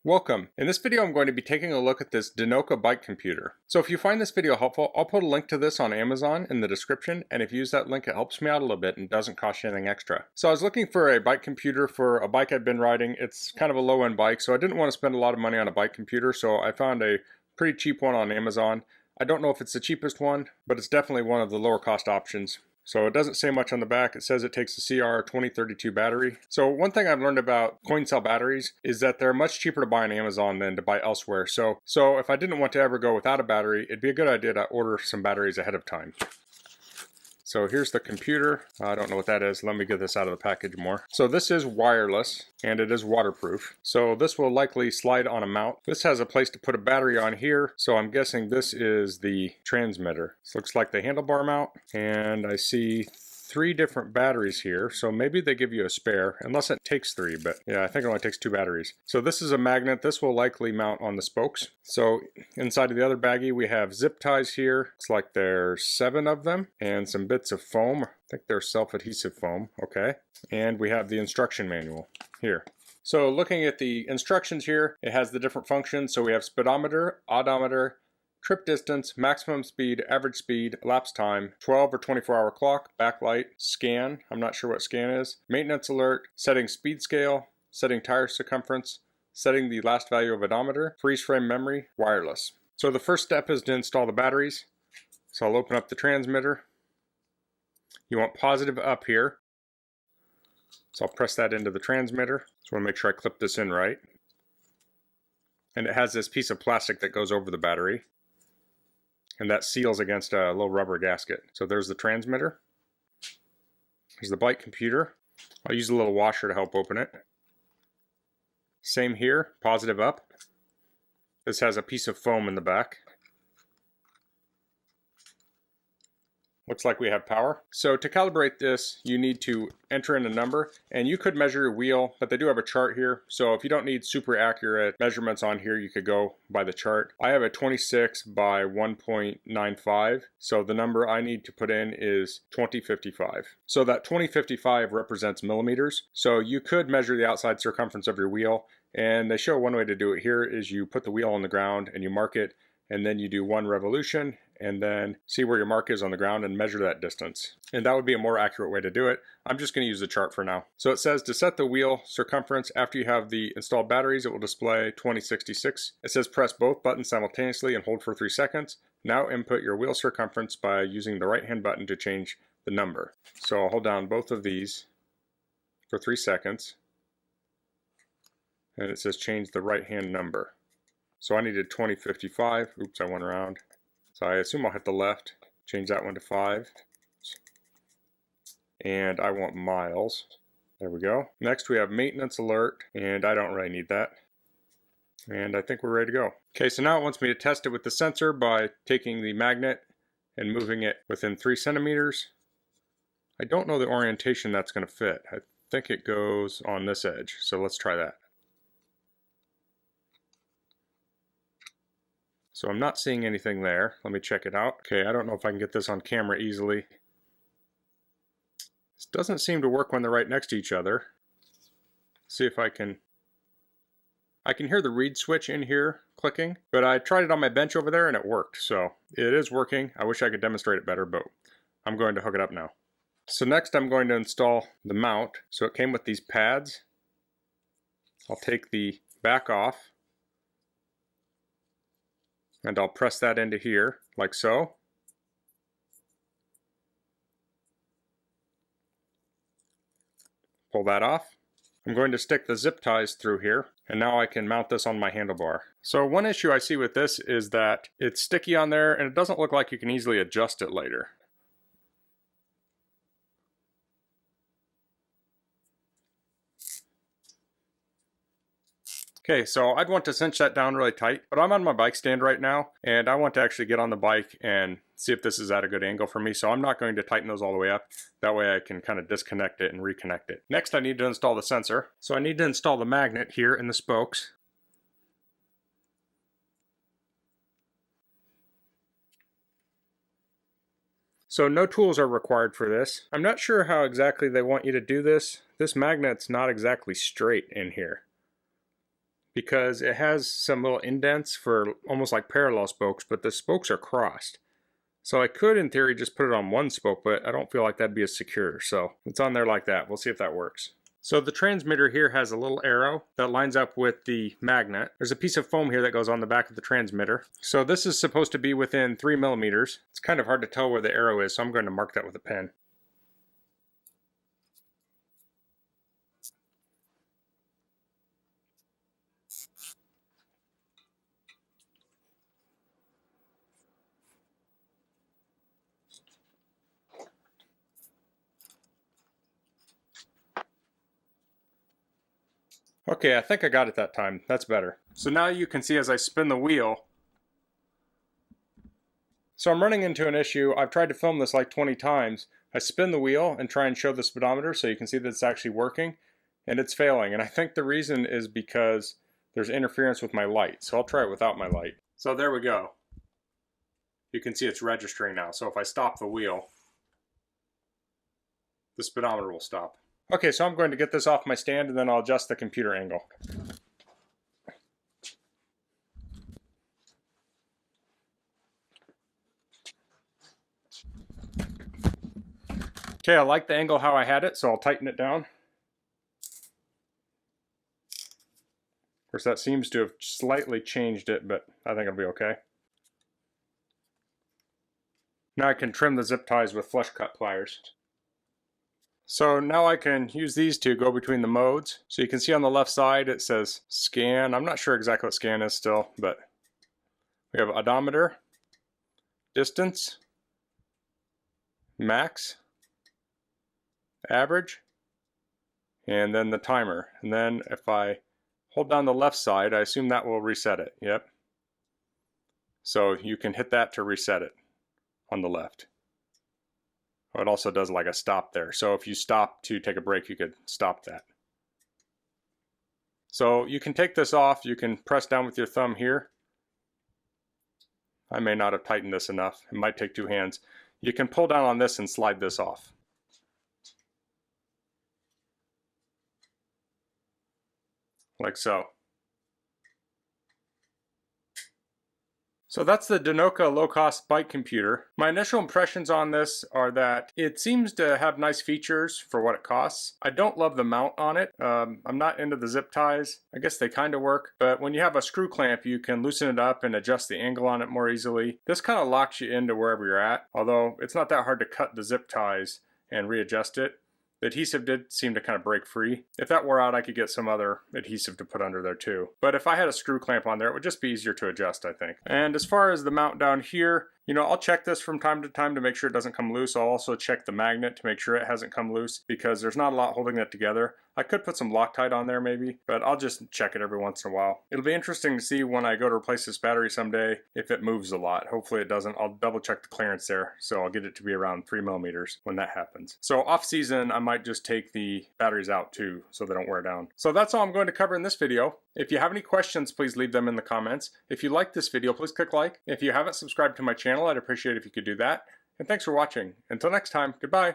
Welcome. In this video I'm going to be taking a look at this DINOKA bike computer. So if you find this video helpful, I'll put a link to this on Amazon in the description, and if you use that link it helps me out a little bit and doesn't cost you anything extra. So I was looking for a bike computer for a bike I'd been riding. It's kind of a low-end bike, so I didn't want to spend a lot of money on a bike computer, so I found a pretty cheap one on Amazon. I don't know if it's the cheapest one, but it's definitely one of the lower cost options. So it doesn't say much on the back. It says it takes a CR2032 battery. So one thing I've learned about coin cell batteries is that they're much cheaper to buy on Amazon than to buy elsewhere. So if I didn't want to ever go without a battery, it'd be a good idea to order some batteries ahead of time. So here's the computer. I don't know what that is. Let me get this out of the package more. So this is wireless and it is waterproof. So this will likely slide on a mount. This has a place to put a battery on here. So I'm guessing this is the transmitter. This looks like the handlebar mount, and I see 3 different batteries here, so maybe they give you a spare, unless it takes 3, but yeah, I think it only takes 2 batteries. So this is a magnet. This will likely mount on the spokes. So inside of the other baggie we have zip ties here. Looks like there's 7 of them, and some bits of foam. I think they're self-adhesive foam, okay. And we have the instruction manual here. So looking at the instructions here, it has the different functions. So we have speedometer, odometer, trip distance, maximum speed, average speed, elapsed time, 12 or 24-hour clock, backlight, scan, I'm not sure what scan is, maintenance alert, setting speed scale, setting tire circumference, setting the last value of odometer, freeze frame memory, wireless. So the first step is to install the batteries. So I'll open up the transmitter. You want positive up here. So I'll press that into the transmitter. So I want to make sure I clip this in right. And it has this piece of plastic that goes over the battery, and that seals against a little rubber gasket. So there's the transmitter. There's the bike computer. I'll use a little washer to help open it. Same here, positive up. This has a piece of foam in the back. Looks like we have power. So to calibrate this, you need to enter in a number, and you could measure your wheel, but they do have a chart here. So if you don't need super accurate measurements on here, you could go by the chart. I have a 26 by 1.95. So the number I need to put in is 2055. So that 2055 represents millimeters. So you could measure the outside circumference of your wheel, and they show one way to do it here is you put the wheel on the ground and you mark it, and then you do 1 revolution and then see where your mark is on the ground and measure that distance. And that would be a more accurate way to do it. I'm just going to use the chart for now. So it says to set the wheel circumference after you have the installed batteries, it will display 2066. It says press both buttons simultaneously and hold for 3 seconds. Now input your wheel circumference by using the right hand button to change the number. So I'll hold down both of these for 3 seconds. And it says change the right hand number. So I needed 2055. Oops, I went around. So I assume I'll hit the left, change that one to 5. And I want miles. There we go. Next we have maintenance alert, and I don't really need that. And I think we're ready to go. Okay, so now it wants me to test it with the sensor by taking the magnet and moving it within 3 centimeters. I don't know the orientation that's going to fit. I think it goes on this edge, so let's try that. So I'm not seeing anything there. Let me check it out. Okay, I don't know if I can get this on camera easily. This doesn't seem to work when they're right next to each other. See if I can hear the read switch in here clicking, but I tried it on my bench over there and it worked. So it is working. I wish I could demonstrate it better, but I'm going to hook it up now. So next I'm going to install the mount. So it came with these pads. I'll take the back off, and I'll press that into here, like so. Pull that off. I'm going to stick the zip ties through here, and now I can mount this on my handlebar. So one issue I see with this is that it's sticky on there, and it doesn't look like you can easily adjust it later. Okay, so I'd want to cinch that down really tight, but I'm on my bike stand right now, and I want to actually get on the bike and see if this is at a good angle for me, so I'm not going to tighten those all the way up. That way I can kind of disconnect it and reconnect it. Next I need to install the sensor. So I need to install the magnet here in the spokes. So no tools are required for this. I'm not sure how exactly they want you to do this. This magnet's not exactly straight in here, because it has some little indents for almost like parallel spokes, but the spokes are crossed. So I could, in theory, just put it on one spoke, but I don't feel like that'd be as secure. So it's on there like that. We'll see if that works. So the transmitter here has a little arrow that lines up with the magnet. There's a piece of foam here that goes on the back of the transmitter. So this is supposed to be within 3 millimeters. It's kind of hard to tell where the arrow is, so I'm going to mark that with a pen. Okay, I think I got it that time. That's better. So now you can see as I spin the wheel. So I'm running into an issue. I've tried to film this like 20 times. I spin the wheel and try and show the speedometer so you can see that it's actually working, and it's failing. And I think the reason is because there's interference with my light. So I'll try it without my light. So there we go. You can see it's registering now. So if I stop the wheel, the speedometer will stop. Okay, so I'm going to get this off my stand and then I'll adjust the computer angle. Okay, I like the angle how I had it, so I'll tighten it down. Of course, that seems to have slightly changed it, but I think it'll be okay. Now I can trim the zip ties with flush cut pliers. So now I can use these to go between the modes. So you can see on the left side it says scan. I'm not sure exactly what scan is still, but we have odometer, distance, max, average, and then the timer. And then if I hold down the left side, I assume that will reset it. Yep. So you can hit that to reset it on the left. It also does like a stop there. So if you stop to take a break, you could stop that. So you can take this off. You can press down with your thumb here. I may not have tightened this enough. It might take 2 hands. You can pull down on this and slide this off. Like so. So that's the DINOKA low-cost bike computer. My initial impressions on this are that it seems to have nice features for what it costs. I don't love the mount on it. I'm not into the zip ties. I guess they kind of work, but when you have a screw clamp, you can loosen it up and adjust the angle on it more easily. This kind of locks you into wherever you're at, although it's not that hard to cut the zip ties and readjust it. The adhesive did seem to kind of break free. If that wore out, I could get some other adhesive to put under there too. But if I had a screw clamp on there, it would just be easier to adjust, I think. And as far as the mount down here, you know, I'll check this from time to time to make sure it doesn't come loose. I'll also check the magnet to make sure it hasn't come loose because there's not a lot holding it together. I could put some Loctite on there maybe, but I'll just check it every once in a while. It'll be interesting to see when I go to replace this battery someday if it moves a lot. Hopefully it doesn't. I'll double check the clearance there, so I'll get it to be around 3 millimeters when that happens. So off season, I might just take the batteries out too so they don't wear down. So that's all I'm going to cover in this video. If you have any questions, please leave them in the comments. If you like this video, please click like. If you haven't subscribed to my channel, I'd appreciate it if you could do that. And thanks for watching. Until next time, goodbye.